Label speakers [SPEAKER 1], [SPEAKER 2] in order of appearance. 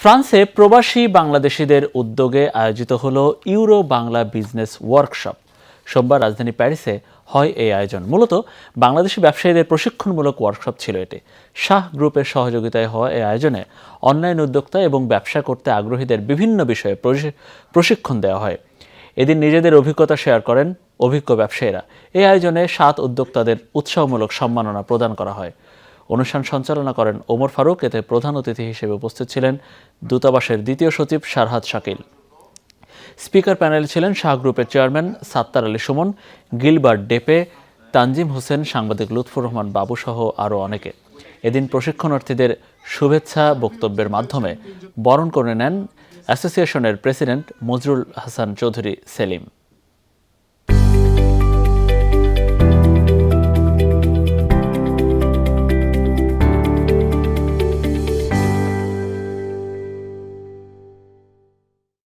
[SPEAKER 1] ফ্রান্সে প্রবাসী বাংলাদেশিদের উদ্যোগে আয়োজিত হলো ইউরো বাংলা বিজনেস ওয়ার্কশপ। সোমবার রাজধানী প্যারিসে হয় এই আয়োজন। মূলত বাংলাদেশি ব্যবসায়ীদের প্রশিক্ষণমূলক ওয়ার্কশপ ছিল এটি। শাহ গ্রুপের সহযোগিতায় হওয়া এই আয়োজনে অনলাইন উদ্যোক্তা এবং ব্যবসা করতে আগ্রহীদের বিভিন্ন বিষয়ে প্রশিক্ষণ দেওয়া হয়। এদিন নিজেদের অভিজ্ঞতা শেয়ার করেন অভিজ্ঞ ব্যবসায়ীরা। এই আয়োজনে 7 উদ্যোক্তাদের উৎসাহমূলক সম্মাননা প্রদান করা হয়। অনুষ্ঠান সঞ্চালনা করেন ওমর ফারুক। এতে প্রধান অতিথি হিসেবে উপস্থিত ছিলেন দূতাবাসের দ্বিতীয় সচিব শারহাত শাকিল। স্পিকার প্যানেলে ছিলেন শাহ গ্রুপের চেয়ারম্যান সাত্তার আলী সুমন, গিলবার্ট ডেপে, তানজিম হোসেন, সাংবাদিক লুৎফুর রহমান বাবু সহ আরও অনেকে। এদিন প্রশিক্ষণার্থীদের শুভেচ্ছা বক্তব্যের মাধ্যমে বরণ করে নেন অ্যাসোসিয়েশনের প্রেসিডেন্ট মজরুল হাসান চৌধুরী সেলিম।